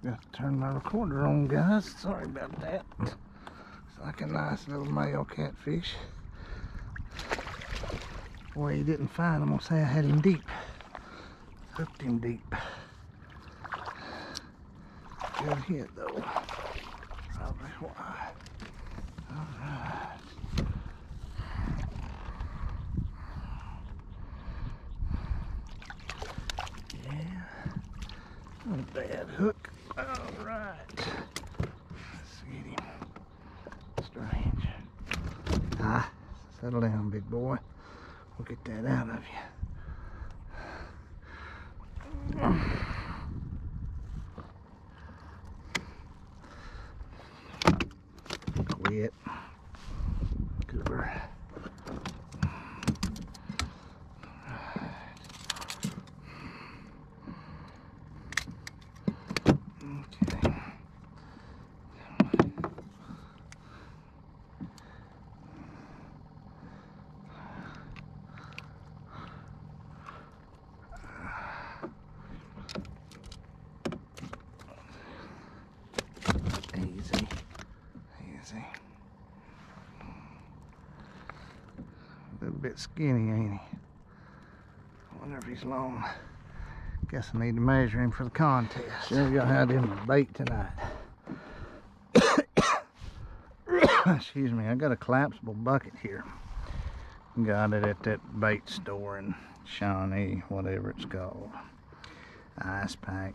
Got to turn my recorder on, guys. Sorry about that. It's like a nice little male catfish. Boy, he didn't find him. I'll say I had him deep. Hooked him deep. Good hit though. Probably why. Alright. Yeah. Not a bad hook. Alright. Let's get him. Strange. Ah, settle down, big boy. We'll get that out of you. Quit. Goober. Okay. Easy. Easy. A little bit skinny, ain't he? I wonder if he's long. Guess I need to measure him for the contest. There we go, had him a bait tonight. Excuse me, I got a collapsible bucket here. Got it at that bait store in Shawnee, whatever it's called. Ice pack.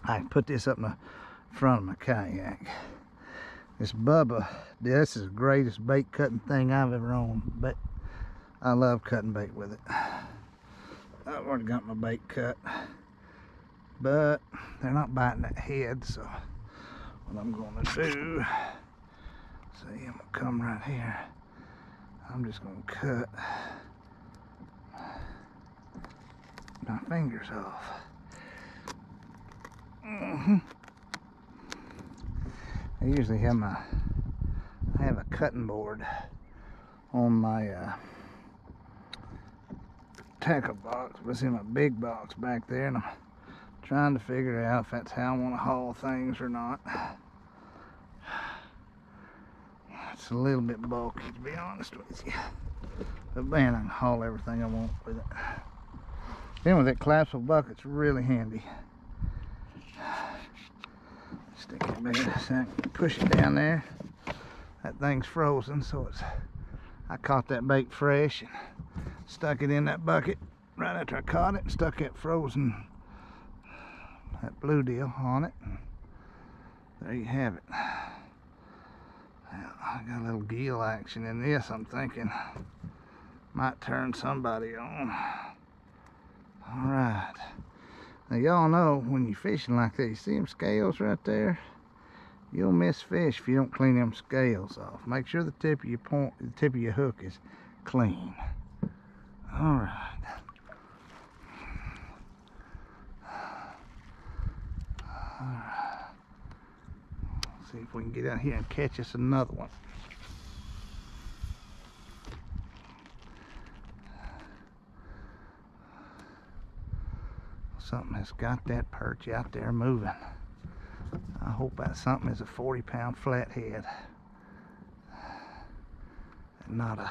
I put this up in the front of my kayak. This Bubba, this is the greatest bait cutting thing I've ever owned, but I love cutting bait with it. I've already got my bait cut, but they're not biting that head, so what I'm going to do, see, I'm going to come right here. I'm just going to cut my fingers off. I usually have I have a cutting board on my tackle box, but it's in my big box back there, and I'm trying to figure out if that's how I want to haul things or not. It's a little bit bulky, to be honest with you, but man, I can haul everything I want with it. Then with that collapsible bucket, it's really handy. Stick it back so I can push it down there. That thing's frozen, so it's, I caught that bait fresh and stuck it in that bucket right after I caught it, and stuck that frozen, that bluegill on it, and there you have it. Well, I got a little gill action in this. I'm thinking might turn somebody on. All right. Now y'all know when you're fishing like that, you see them scales right there? You'll miss fish if you don't clean them scales off. Make sure the tip of your hook is clean. All right. All right. Let's see if we can get out here and catch us another one. Something has got that perch out there moving. I hope that something is a 40-pound flathead and not a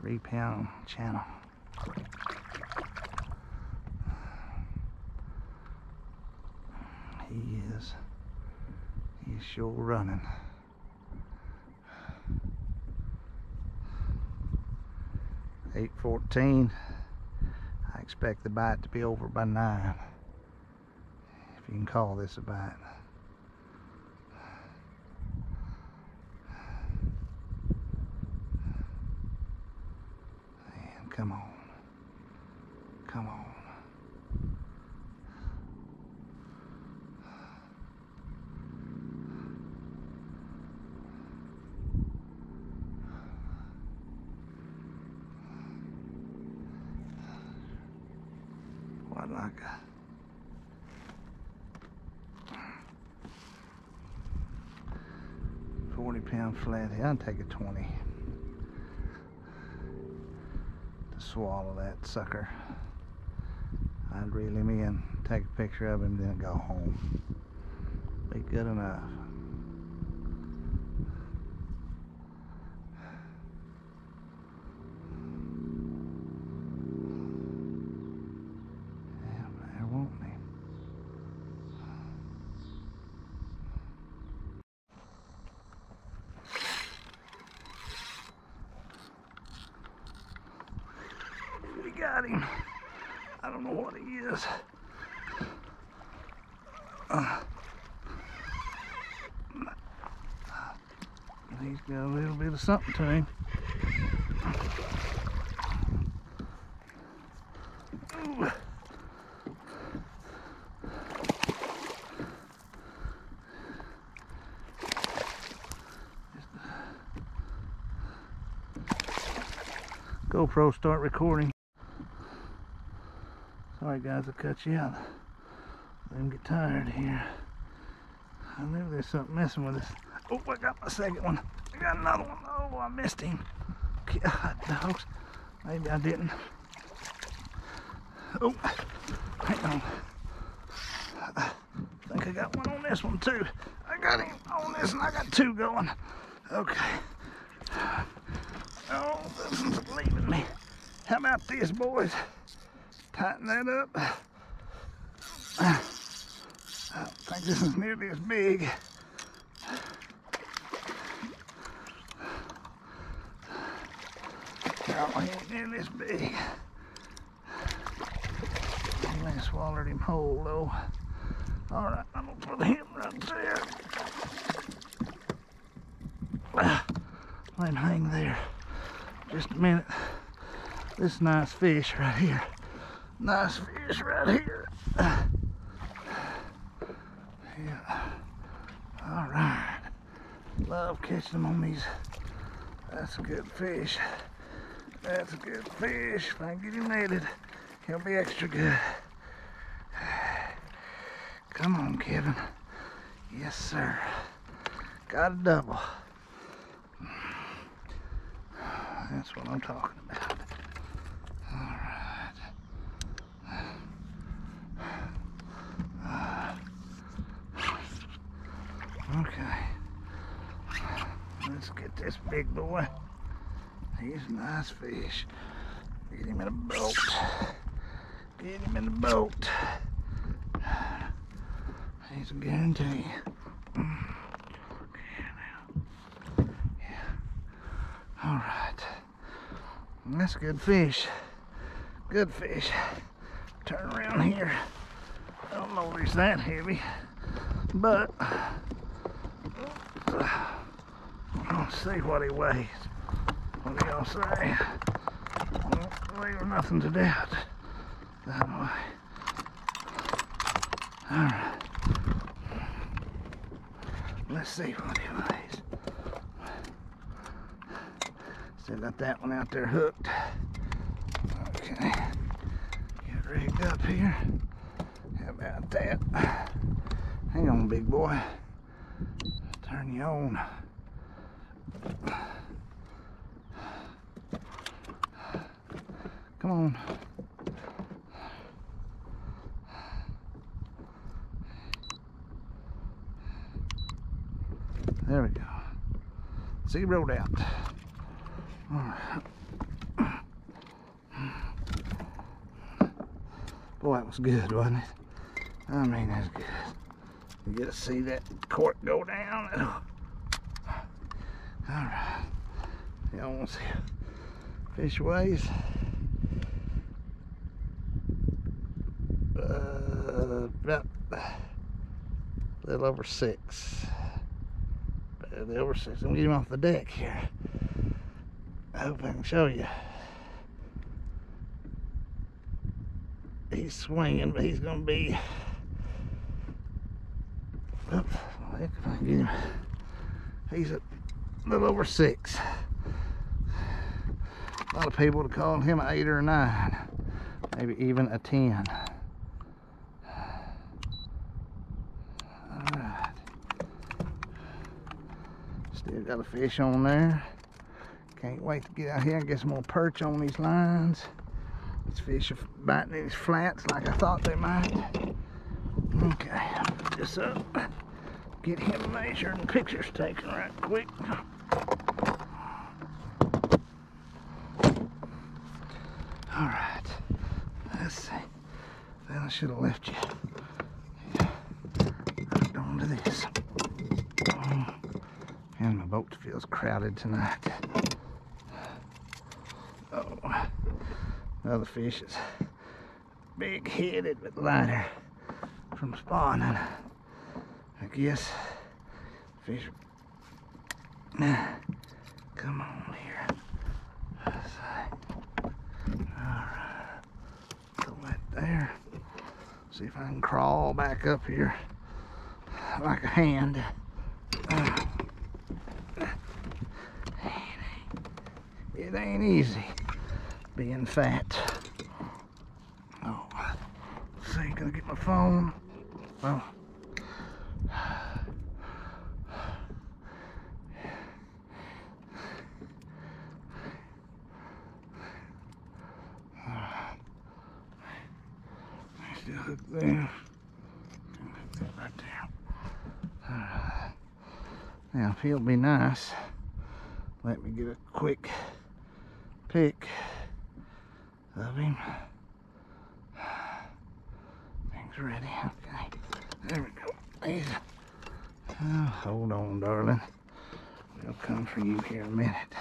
3-pound channel. He's sure running. $8:14. I expect the bite to be over by 9, if you can call this a bite. Man, come on. Come on. What, like a 40-pound flathead? I'll take a 20 to swallow that sucker. I'd reel him in, take a picture of him, then go home. Be good enough. Yeah, there won't he? We got him. I don't know what he is. He's got a little bit of something to him. Ooh. GoPro start recording. Sorry guys, I cut you out. Let him get tired here. I knew there's something messing with us. Oh, I got my second one. I got another one. Oh, I missed him. God, dogs. Maybe I didn't. Oh, hang on. I think I got one on this one too. I got him on this and I got two going. Okay. Oh, this one's leaving me. How about this, boys? Tighten that up. I don't think this is nearly as big. No, he ain't nearly as big. He may have swallowed him whole though. Alright, I'm gonna put him right there. Let him hang there. Just a minute. This nice fish right here. Nice fish right here. Yeah. Alright. Love catching them on these. That's a good fish. That's a good fish. If I can get him netted, he'll be extra good. Come on, Kevin. Yes, sir. Got a double. That's what I'm talking about. Alright. Okay. Let's get this big boy. He's a nice fish. Get him in a boat. Get him in the boat. He's a guarantee. Alright. That's a good fish. Good fish. Turn around here. I don't know if he's that heavy, but let's see what he weighs. What do y'all say? Well, leave nothing to doubt. That way. Alright. Let's see what he weighs. Still got that one out there hooked. Okay. Get rigged up here. How about that? Hang on, big boy. Turn you on. Come on. There we go. Zeroed out. Alright. Boy, that was good, wasn't it? I mean, that's good. You get to see that cork go down. Alright. Y'all want to see fish weighs? About a little over 6. A little over 6. I'm gonna get him off the deck here. I hope I can show you. He's swinging, but he's gonna be. Oops, if I can get him. He's a little over 6. A lot of people would call him an 8 or a 9, maybe even a 10. Alright. Still got a fish on there. Can't wait to get out here and get some more perch on these lines. These fish are biting these flats like I thought they might. Okay, put this up. Get him measured and pictures taken right quick. Alright, let's see. Then I should have left you hooked onto this. And my boat feels crowded tonight. Oh, the other fish is big-headed but lighter from spawning. I guess fish are... Come on here. Let's see. Alright. Throw that there. See if I can crawl back up here like a hand. It ain't easy being fat. Oh, let's see, can I get my phone? Oh. Still hooked there. Right there. Now, if he'll be nice, let me get a quick pic of him. Things ready. Okay. There we go. Easy. Oh, hold on, darling. We'll come for you here in a minute.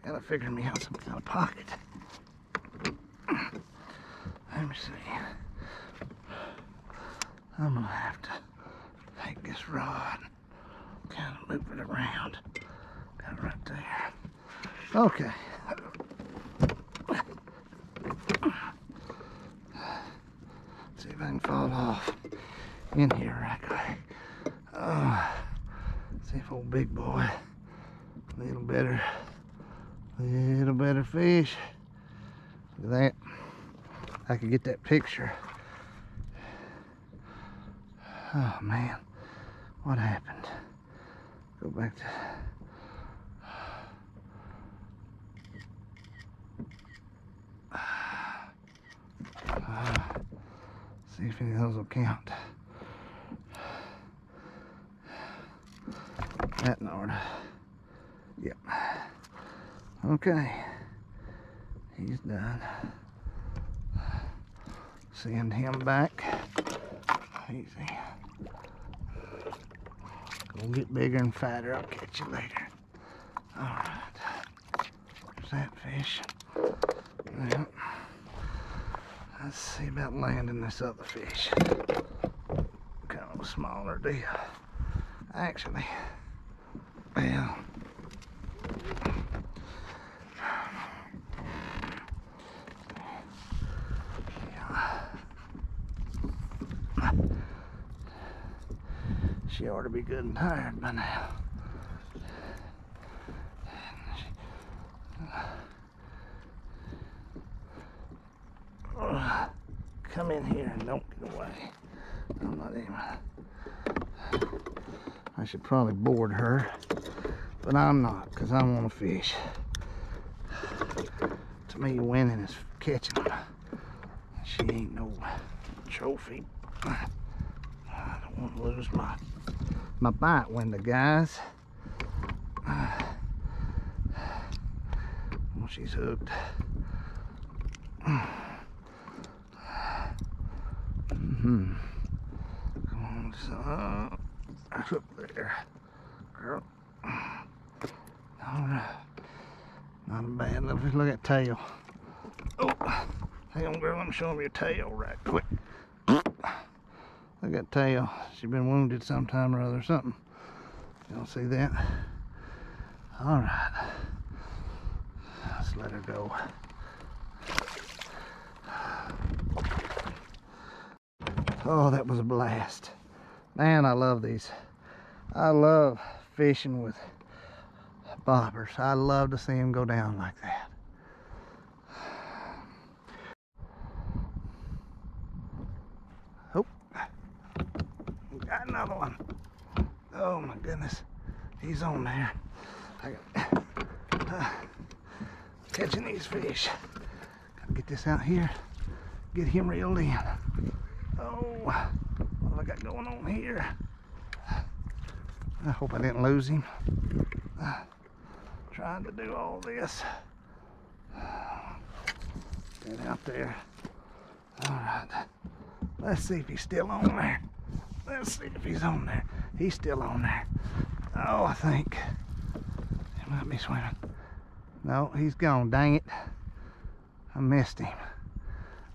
I gotta figure me out some kind of pocket. Let me see. I'm gonna have to take this rod, kind of loop it around. Got it right there. Okay. See if I can fall off in here right quick. See if old big boy, little better fish. Look at that. I could get that picture. Oh man, what happened? Go back to... see if any of those will count. That in order. Yep. Okay. He's done. Send him back. Easy. Go get bigger and fatter. I'll catch you later. Alright. There's that fish. Yep. Let's see about landing this other fish. Kind of a smaller deal. Actually, well, she ought to be good and tired by now. Come in here and don't get away. I'm not even... I should probably board her, but I'm not, because I want to fish. To me, winning is catching them. She ain't no trophy. I don't want to lose my bite window, guys. Well, she's hooked. Come on, son. Up there, girl. Alright. Not a bad little fish. Look at that tail. Oh, hang on, girl. Let me show him your tail right quick. Look at that tail. She's been wounded sometime or other, something. Y'all see that? Alright. Let's let her go. Oh, that was a blast. Man, I love these. I love fishing with bobbers. I love to see them go down like that. Oh, got another one. Oh my goodness, he's on there. I got catching these fish. Gotta get this out here. Get him reeled in. Oh, what have I got going on here? I hope I didn't lose him. Trying to do all this. Get out there. Alright. Let's see if he's still on there. Let's see if he's on there. He's still on there. Oh, I think he might be swimming. No, he's gone. Dang it. I missed him.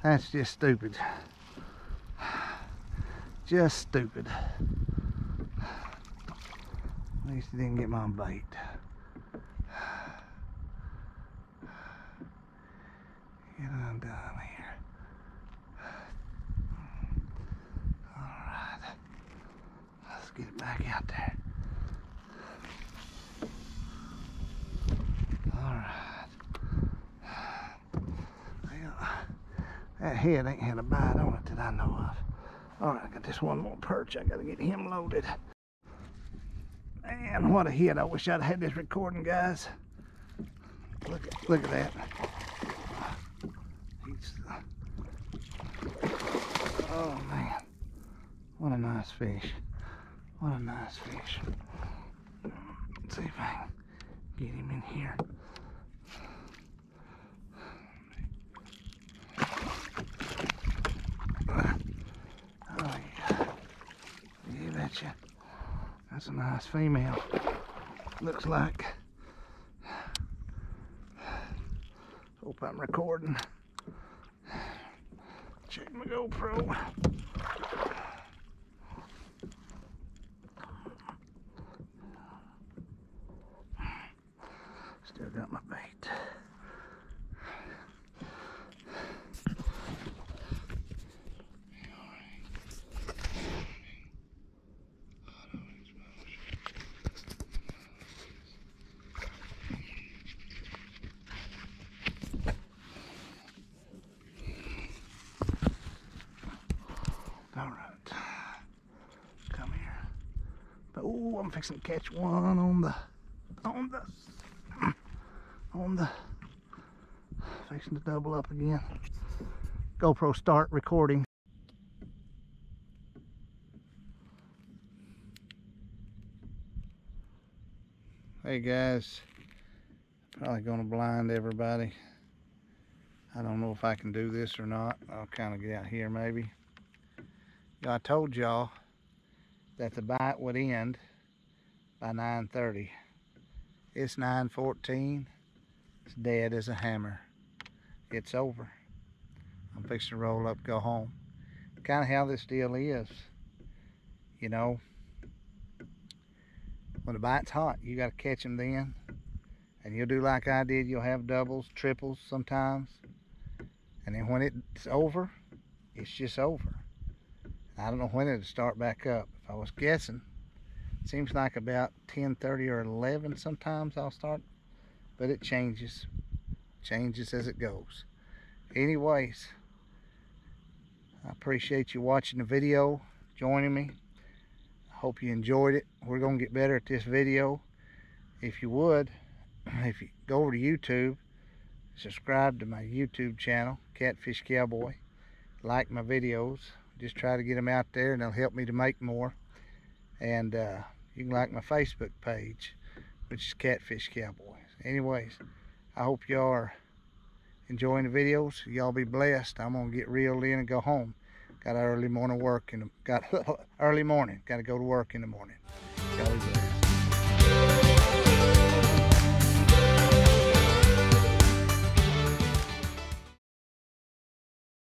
That's just stupid. Just stupid. At least he didn't get my bait. Get undone here. Alright. Let's get it back out there. Alright. Well, that head ain't had a bite on it that I know of. Alright, I got this one more perch. I gotta get him loaded. Man, what a hit. I wish I'd had this recording, guys. Look at that. Oh man, what a nice fish. What a nice fish. Let's see if I can get him in here. Oh yeah. You betcha. That's a nice female. Looks like. Hope I'm recording. Check my GoPro. Still got my bait. Oh, I'm fixing to catch one on the fixing to double up again. GoPro start recording. Hey guys, probably gonna blind everybody. I don't know if I can do this or not. I'll kind of get out here maybe. I told y'all that the bite would end by 9:30. It's 9:14. It's dead as a hammer. It's over. I'm fixing to roll up, go home. Kind of how this deal is, you know. When the bite's hot, you got to catch them then. And you'll do like I did. You'll have doubles, triples sometimes. And then when it's over, it's just over. I don't know when it'll start back up. If I was guessing, it seems like about 10:30 or 11 sometimes I'll start, but it changes as it goes. Anyways, I appreciate you watching the video, joining me. I hope you enjoyed it. We're gonna get better at this video. If you would, if you go over to YouTube, subscribe to my YouTube channel, Catfish Cowboy. Like my videos. Just try to get them out there, and they'll help me to make more. And you can like my Facebook page, which is Catfish Cowboy. Anyways, I hope y'all are enjoying the videos. Y'all be blessed. I'm gonna get reeled in and go home. Got early morning work and got to go to work in the morning. Y'all be blessed.